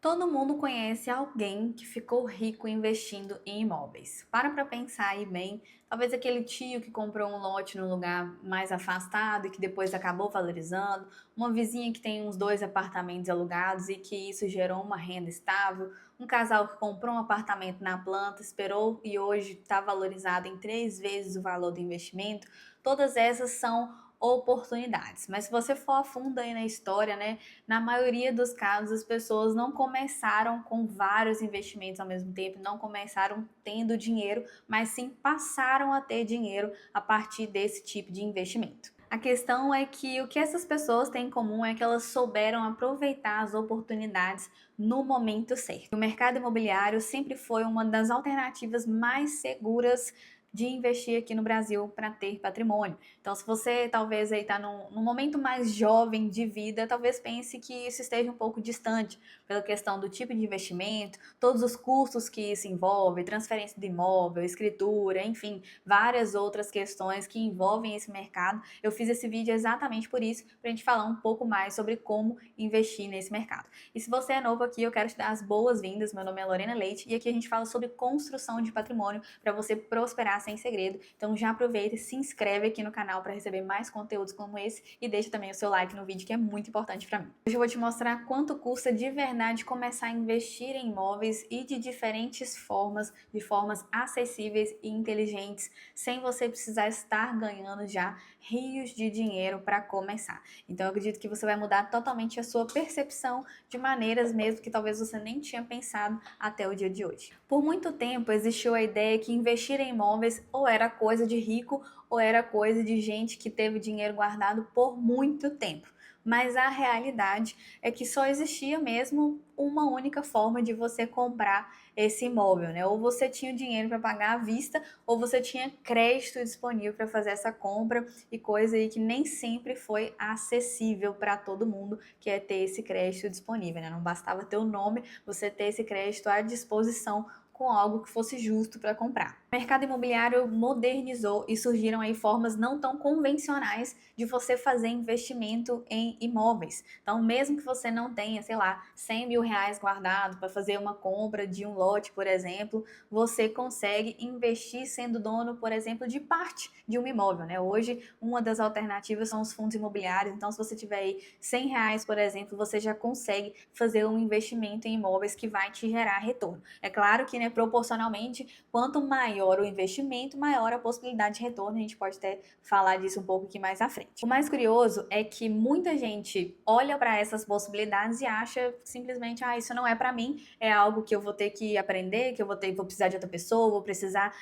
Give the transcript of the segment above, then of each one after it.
Todo mundo conhece alguém que ficou rico investindo em imóveis. Para pensar aí bem, talvez aquele tio que comprou um lote num lugar mais afastado e que depois acabou valorizando, uma vizinha que tem uns dois apartamentos alugados e que isso gerou uma renda estável, um casal que comprou um apartamento na planta, esperou e hoje está valorizado em 3 vezes o valor do investimento. Todas essas são oportunidades. Mas se você for a fundo aí na história, né, na maioria dos casos, as pessoas não começaram com vários investimentos ao mesmo tempo, não começaram tendo dinheiro, mas sim passaram a ter dinheiro a partir desse tipo de investimento. A questão é que o que essas pessoas têm em comum é que elas souberam aproveitar as oportunidades no momento certo. O mercado imobiliário sempre foi uma das alternativas mais seguras de investir aqui no Brasil para ter patrimônio. Então, se você talvez aí está num momento mais jovem de vida, talvez pense que isso esteja um pouco distante pela questão do tipo de investimento, todos os custos que isso envolve, transferência de imóvel, escritura, enfim, várias outras questões que envolvem esse mercado. Eu fiz esse vídeo exatamente por isso, para a gente falar um pouco mais sobre como investir nesse mercado. E se você é novo aqui, eu quero te dar as boas-vindas. Meu nome é Lorena Leite e aqui a gente fala sobre construção de patrimônio para você prosperar sem segredo. Então já aproveita e se inscreve aqui no canal para receber mais conteúdos como esse e deixa também o seu like no vídeo, que é muito importante para mim. Hoje eu vou te mostrar quanto custa de verdade começar a investir em imóveis e de diferentes formas, de formas acessíveis e inteligentes, sem você precisar estar ganhando já rios de dinheiro para começar. Então eu acredito que você vai mudar totalmente a sua percepção de maneiras mesmo que talvez você nem tinha pensado até o dia de hoje. Por muito tempo existiu a ideia que investir em imóveis ou era coisa de rico ou era coisa de gente que teve dinheiro guardado por muito tempo. Mas a realidade é que só existia mesmo uma única forma de você comprar esse imóvel, né? Ou você tinha o dinheiro para pagar à vista, ou você tinha crédito disponível para fazer essa compra, e coisa aí que nem sempre foi acessível para todo mundo, que é ter esse crédito disponível, né? Não bastava ter o nome, você ter esse crédito à disposição com algo que fosse justo para comprar. O mercado imobiliário modernizou e surgiram aí formas não tão convencionais de você fazer investimento em imóveis. Então, mesmo que você não tenha, sei lá, 100 mil reais guardado para fazer uma compra de um lote, por exemplo, você consegue investir sendo dono, por exemplo, de parte de um imóvel, né? Hoje, uma das alternativas são os fundos imobiliários. Então, se você tiver aí 100 reais, por exemplo, você já consegue fazer um investimento em imóveis que vai te gerar retorno. É claro que, né, proporcionalmente, quanto maior o investimento, maior a possibilidade de retorno. A gente pode até falar disso um pouco aqui mais à frente. O mais curioso é que muita gente olha para essas possibilidades e acha simplesmente, isso não é para mim, é algo que eu vou ter que aprender, que vou precisar de outra pessoa, vou precisar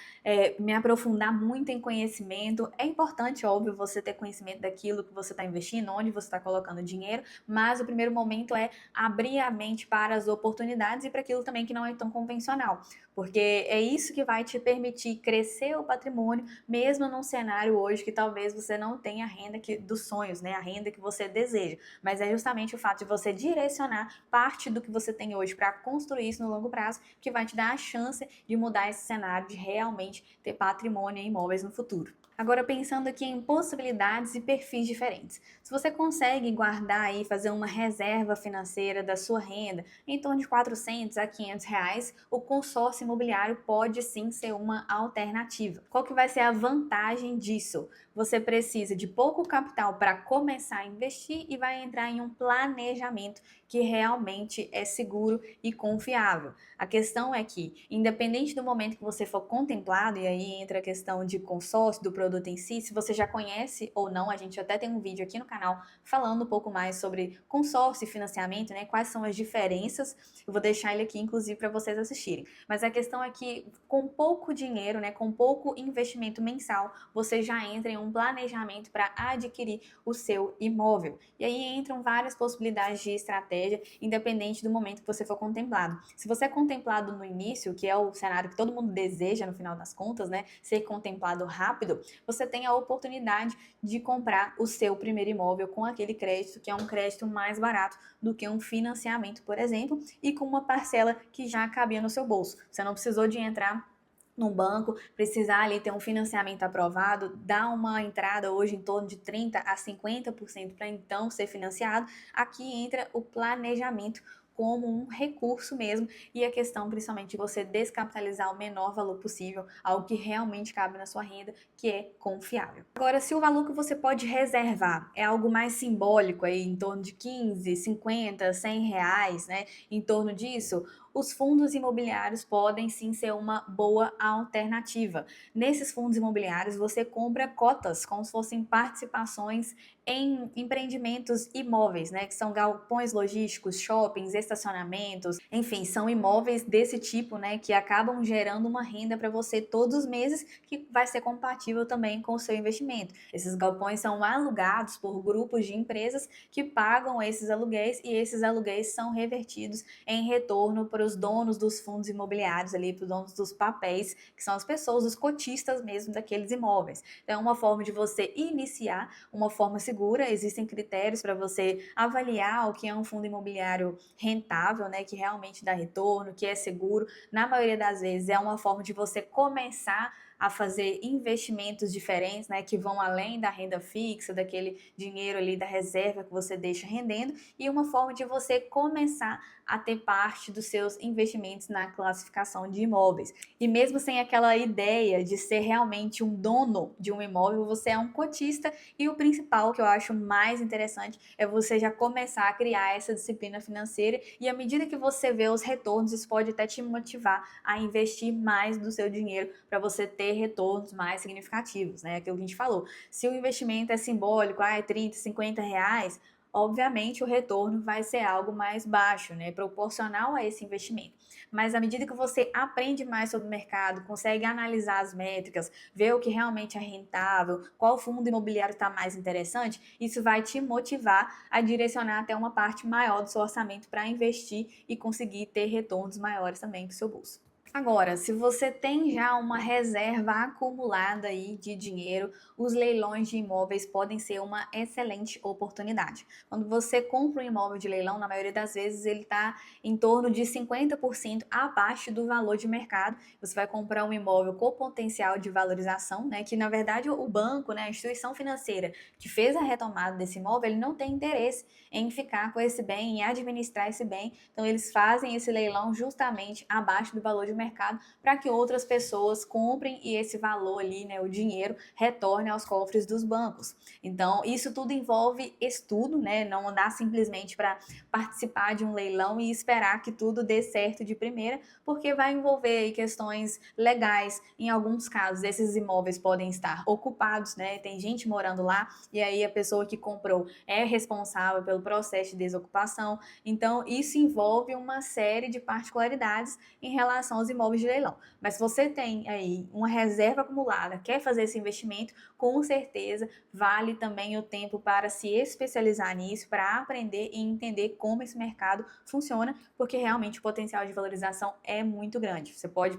me aprofundar muito em conhecimento. É importante, óbvio, você ter conhecimento daquilo que você está investindo, onde você está colocando dinheiro, mas o primeiro momento é abrir a mente para as oportunidades e para aquilo também que não é tão convencional, porque é isso que vai te permitir crescer o patrimônio, mesmo num cenário hoje que talvez você não tenha a renda dos sonhos, né? A renda que você deseja, mas é justamente o fato de você direcionar parte do que você tem hoje para construir isso no longo prazo que vai te dar a chance de mudar esse cenário, de realmente ter patrimônio em imóveis no futuro. Agora, pensando aqui em possibilidades e perfis diferentes. Se você consegue guardar e fazer uma reserva financeira da sua renda em torno de 400 a 500 reais, o consórcio imobiliário pode sim ser uma alternativa. Qual que vai ser a vantagem disso? Você precisa de pouco capital para começar a investir e vai entrar em um planejamento que realmente é seguro e confiável. A questão é que, independente do momento que você for contemplado, e aí entra a questão de consórcio, do produto em si, se você já conhece ou não, a gente até tem um vídeo aqui no canal falando um pouco mais sobre consórcio e financiamento, né? Quais são as diferenças. Eu vou deixar ele aqui, inclusive, para vocês assistirem. Mas a questão é que, com pouco dinheiro, né, com pouco investimento mensal, você já entra em um planejamento para adquirir o seu imóvel. E aí entram várias possibilidades de estratégia, independente do momento que você for contemplado. Se você é contemplado no início, que é o cenário que todo mundo deseja no final das contas, né, ser contemplado rápido, você tem a oportunidade de comprar o seu primeiro imóvel com aquele crédito, que é um crédito mais barato do que um financiamento, por exemplo, e com uma parcela que já cabia no seu bolso. Você não precisou de entrar no banco, precisar ali ter um financiamento aprovado, dá uma entrada hoje em torno de 30 a 50% para então ser financiado. Aqui entra o planejamento como um recurso mesmo, e a questão principalmente de você descapitalizar o menor valor possível, algo que realmente cabe na sua renda, que é confiável. Agora, se o valor que você pode reservar é algo mais simbólico, aí em torno de 15, 50, 100 reais, né, em torno disso, os fundos imobiliários podem sim ser uma boa alternativa. Nesses fundos imobiliários, você compra cotas, como se fossem participações em empreendimentos imóveis, né, que são galpões logísticos, shoppings, estacionamentos, enfim, são imóveis desse tipo, né, que acabam gerando uma renda para você todos os meses, que vai ser compatível também com o seu investimento. Esses galpões são alugados por grupos de empresas que pagam esses aluguéis, e esses aluguéis são revertidos em retorno para os donos dos fundos imobiliários ali, para os donos dos papéis, que são as pessoas, os cotistas mesmo daqueles imóveis. Então é uma forma de você iniciar, uma forma segura, existem critérios para você avaliar o que é um fundo imobiliário rentável, né, que realmente dá retorno, que é seguro. Na maioria das vezes é uma forma de você começar a fazer investimentos diferentes, né, que vão além da renda fixa, daquele dinheiro ali da reserva que você deixa rendendo, e uma forma de você começar a ter parte dos seus investimentos na classificação de imóveis. E mesmo sem aquela ideia de ser realmente um dono de um imóvel, você é um cotista, e o principal, que eu acho mais interessante, é você já começar a criar essa disciplina financeira, e à medida que você vê os retornos, isso pode até te motivar a investir mais do seu dinheiro para você ter retornos mais significativos, né? Aquilo que a gente falou. Se o investimento é simbólico, é 30, 50 reais, obviamente o retorno vai ser algo mais baixo, né? Proporcional a esse investimento. Mas à medida que você aprende mais sobre o mercado, consegue analisar as métricas, ver o que realmente é rentável, qual fundo imobiliário está mais interessante, isso vai te motivar a direcionar até uma parte maior do seu orçamento para investir e conseguir ter retornos maiores também para o seu bolso. Agora, se você tem já uma reserva acumulada aí de dinheiro, os leilões de imóveis podem ser uma excelente oportunidade. Quando você compra um imóvel de leilão, na maioria das vezes ele está em torno de 50% abaixo do valor de mercado. Você vai comprar um imóvel com potencial de valorização, né? Que na verdade o banco, né, a instituição financeira que fez a retomada desse imóvel, ele não tem interesse em ficar com esse bem, em administrar esse bem. Então eles fazem esse leilão justamente abaixo do valor de mercado, para que outras pessoas comprem e esse valor ali, né, o dinheiro, retorne aos cofres dos bancos. Então, isso tudo envolve estudo, né? Não dá simplesmente para participar de um leilão e esperar que tudo dê certo de primeira, porque vai envolver aí questões legais. Em alguns casos, esses imóveis podem estar ocupados, né? Tem gente morando lá, e aí a pessoa que comprou é responsável pelo processo de desocupação. Então, isso envolve uma série de particularidades em relação aos imóveis de leilão. Mas se você tem aí uma reserva acumulada, quer fazer esse investimento, com certeza vale também o tempo para se especializar nisso, para aprender e entender como esse mercado funciona, porque realmente o potencial de valorização é muito grande. Você pode,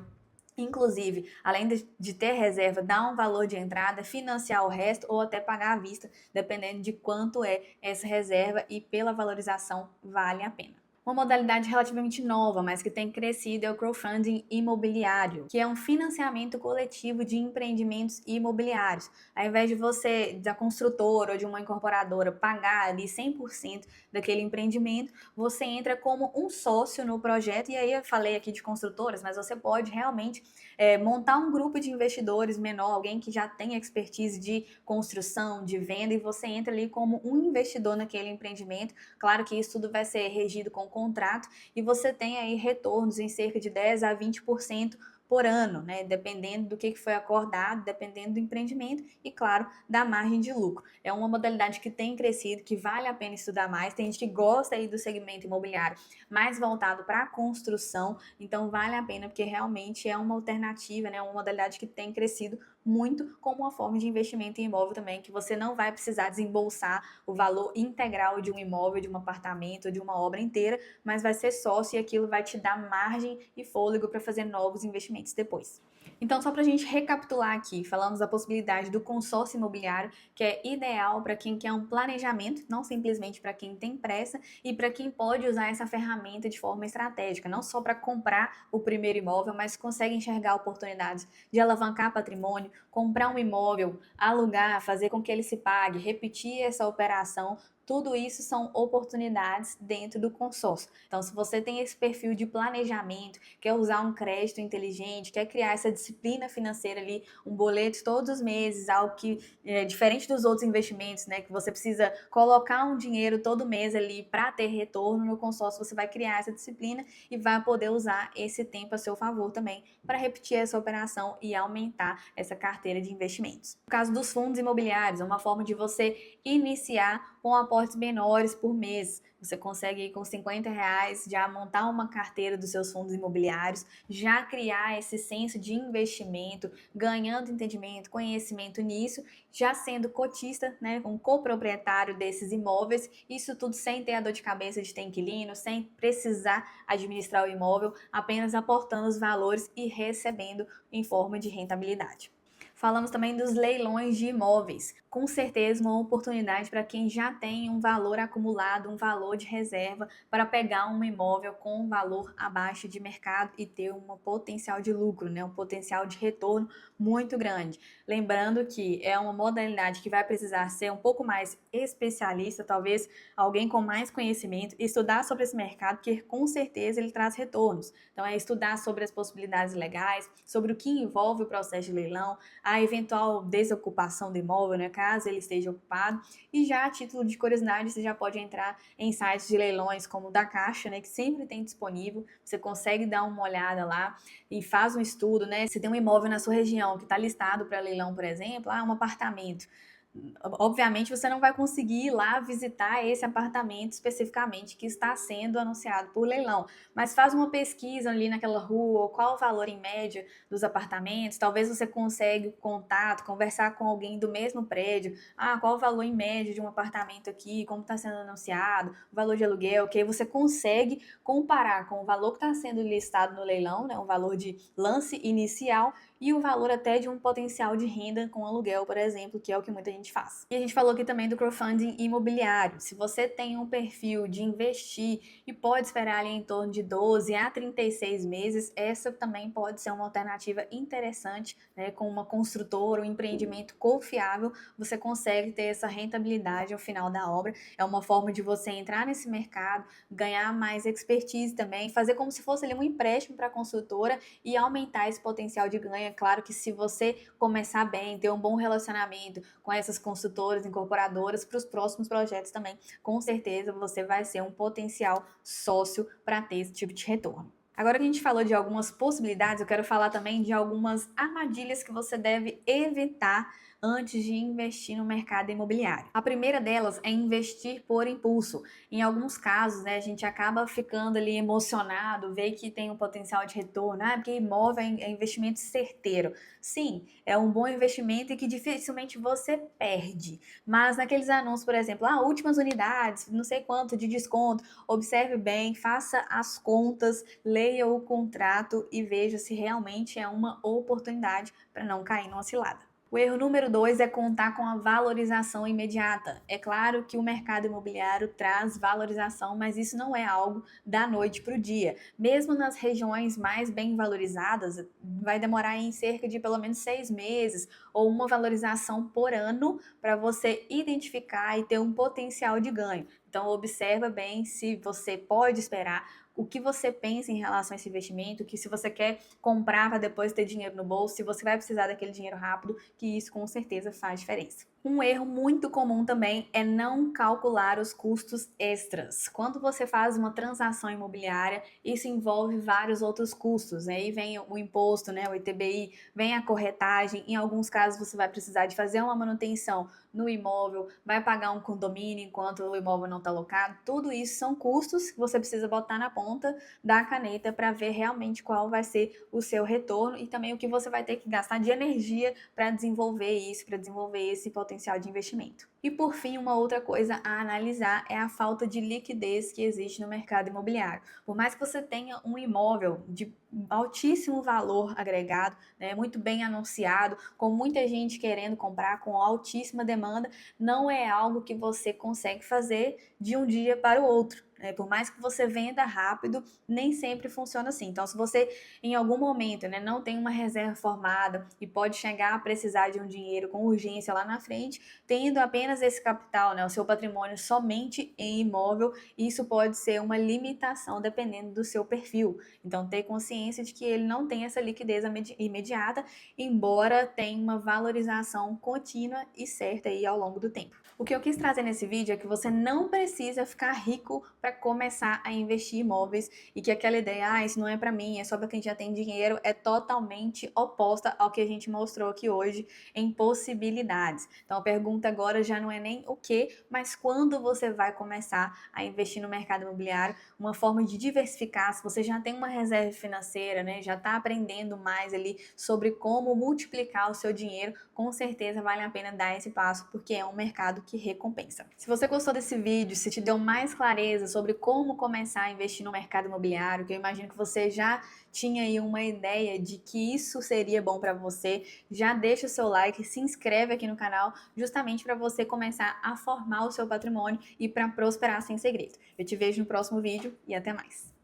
inclusive, além de ter reserva, dar um valor de entrada, financiar o resto ou até pagar à vista, dependendo de quanto é essa reserva, e pela valorização vale a pena. Uma modalidade relativamente nova, mas que tem crescido, é o crowdfunding imobiliário, que é um financiamento coletivo de empreendimentos imobiliários. Ao invés de você, da construtora ou de uma incorporadora, pagar ali 100% daquele empreendimento, você entra como um sócio no projeto. E aí eu falei aqui de construtoras, mas você pode realmente montar um grupo de investidores menor, alguém que já tem expertise de construção, de venda, e você entra ali como um investidor naquele empreendimento. Claro que isso tudo vai ser regido com contrato, e você tem aí retornos em cerca de 10 a 20% por ano, né? Dependendo do que foi acordado, dependendo do empreendimento e, claro, da margem de lucro. É uma modalidade que tem crescido, que vale a pena estudar mais. Tem gente que gosta aí do segmento imobiliário mais voltado para a construção, então vale a pena, porque realmente é uma alternativa, né? Uma modalidade que tem crescido muito como uma forma de investimento em imóvel também, que você não vai precisar desembolsar o valor integral de um imóvel, de um apartamento, de uma obra inteira, mas vai ser sócio, e aquilo vai te dar margem e fôlego para fazer novos investimentos depois. Então, só para a gente recapitular aqui, falamos da possibilidade do consórcio imobiliário, que é ideal para quem quer um planejamento, não simplesmente para quem tem pressa, e para quem pode usar essa ferramenta de forma estratégica, não só para comprar o primeiro imóvel, mas consegue enxergar oportunidades de alavancar patrimônio, comprar um imóvel, alugar, fazer com que ele se pague, repetir essa operação Tudo isso são oportunidades dentro do consórcio. Então, se você tem esse perfil de planejamento, quer usar um crédito inteligente, quer criar essa disciplina financeira ali, um boleto todos os meses, algo que é diferente dos outros investimentos, né, que você precisa colocar um dinheiro todo mês ali para ter retorno, no consórcio você vai criar essa disciplina e vai poder usar esse tempo a seu favor também para repetir essa operação e aumentar essa carteira de investimentos. No caso dos fundos imobiliários, é uma forma de você iniciar com aportes menores por mês. Você consegue com R$ 50 já montar uma carteira dos seus fundos imobiliários, já criar esse senso de investimento, ganhando entendimento, conhecimento nisso, já sendo cotista, né, um coproprietário desses imóveis, isso tudo sem ter a dor de cabeça de ter inquilino, sem precisar administrar o imóvel, apenas aportando os valores e recebendo em forma de rentabilidade. Falamos também dos leilões de imóveis. Com certeza, uma oportunidade para quem já tem um valor acumulado, um valor de reserva, para pegar um imóvel com um valor abaixo de mercado e ter um potencial de lucro, né? Um potencial de retorno muito grande. Lembrando que é uma modalidade que vai precisar ser um pouco mais especialista, talvez alguém com mais conhecimento, estudar sobre esse mercado, porque com certeza ele traz retornos. Então, é estudar sobre as possibilidades legais, sobre o que envolve o processo de leilão, a eventual desocupação do imóvel, né, caso ele esteja ocupado. E já a título de curiosidade, você já pode entrar em sites de leilões como o da Caixa, né, que sempre tem disponível. Você consegue dar uma olhada lá e faz um estudo, né? Se tem um imóvel na sua região que está listado para leilão, por exemplo, um apartamento. Obviamente você não vai conseguir ir lá visitar esse apartamento especificamente que está sendo anunciado por leilão, mas faz uma pesquisa ali naquela rua, qual o valor em média dos apartamentos, talvez você consiga contato, conversar com alguém do mesmo prédio, qual o valor em média de um apartamento aqui, como está sendo anunciado, o valor de aluguel, que aí você consegue comparar com o valor que está sendo listado no leilão, né, o valor de lance inicial e o valor até de um potencial de renda com aluguel, por exemplo, que é o que muita gente faz. E a gente falou aqui também do crowdfunding imobiliário. Se você tem um perfil de investir e pode esperar ali em torno de 12 a 36 meses, essa também pode ser uma alternativa interessante, né? Com uma construtora, um empreendimento confiável, você consegue ter essa rentabilidade ao final da obra. É uma forma de você entrar nesse mercado, ganhar mais expertise também, fazer como se fosse ali um empréstimo para a construtora e aumentar esse potencial de ganho. É claro que se você começar bem, ter um bom relacionamento com essas construtoras, incorporadoras, para os próximos projetos também, com certeza você vai ser um potencial sócio para ter esse tipo de retorno. Agora que a gente falou de algumas possibilidades, eu quero falar também de algumas armadilhas que você deve evitar antes de investir no mercado imobiliário. A primeira delas é investir por impulso. Em alguns casos, né, a gente acaba ficando ali emocionado, vê que tem um potencial de retorno, porque imóvel é investimento certeiro. Sim, é um bom investimento e que dificilmente você perde. Mas naqueles anúncios, por exemplo, últimas unidades, não sei quanto de desconto, observe bem, faça as contas, leia o contrato e veja se realmente é uma oportunidade para não cair numa cilada. O erro número 2 é contar com a valorização imediata. É claro que o mercado imobiliário traz valorização, mas isso não é algo da noite para o dia. Mesmo nas regiões mais bem valorizadas, vai demorar em cerca de pelo menos 6 meses ou uma valorização por ano para você identificar e ter um potencial de ganho. Então, observa bem se você pode esperar, o que você pensa em relação a esse investimento, que se você quer comprar para depois ter dinheiro no bolso, se você vai precisar daquele dinheiro rápido, que isso com certeza faz diferença. Um erro muito comum também é não calcular os custos extras. Quando você faz uma transação imobiliária, isso envolve vários outros custos, né? Aí vem o imposto, né? O ITBI, vem a corretagem, em alguns casos você vai precisar de fazer uma manutenção no imóvel, vai pagar um condomínio enquanto o imóvel não está alocado. Tudo isso são custos que você precisa botar na ponta da caneta para ver realmente qual vai ser o seu retorno e também o que você vai ter que gastar de energia para desenvolver isso, para desenvolver esse potencial de investimento. E por fim, uma outra coisa a analisar é a falta de liquidez que existe no mercado imobiliário. Por mais que você tenha um imóvel de altíssimo valor agregado, né, muito bem anunciado, com muita gente querendo comprar, com altíssima demanda, não é algo que você consegue fazer de um dia para o outro. Por mais que você venda rápido, nem sempre funciona assim. Então, se você em algum momento, né, não tem uma reserva formada e pode chegar a precisar de um dinheiro com urgência lá na frente, tendo apenas esse capital, né, o seu patrimônio somente em imóvel, isso pode ser uma limitação dependendo do seu perfil. Então, ter consciência de que ele não tem essa liquidez imediata, embora tenha uma valorização contínua e certa aí ao longo do tempo. O que eu quis trazer nesse vídeo é que você não precisa ficar rico para começar a investir em imóveis e que aquela ideia, isso não é para mim, é só para quem já tem dinheiro, é totalmente oposta ao que a gente mostrou aqui hoje em possibilidades. Então a pergunta agora já não é nem o que, mas quando você vai começar a investir no mercado imobiliário, uma forma de diversificar, se você já tem uma reserva financeira, né, já está aprendendo mais ali sobre como multiplicar o seu dinheiro, com certeza vale a pena dar esse passo, porque é um mercado que recompensa. Se você gostou desse vídeo, se te deu mais clareza sobre como começar a investir no mercado imobiliário, que eu imagino que você já tinha aí uma ideia de que isso seria bom para você, já deixa o seu like, se inscreve aqui no canal, justamente para você começar a formar o seu patrimônio e para prosperar sem segredo. Eu te vejo no próximo vídeo e até mais.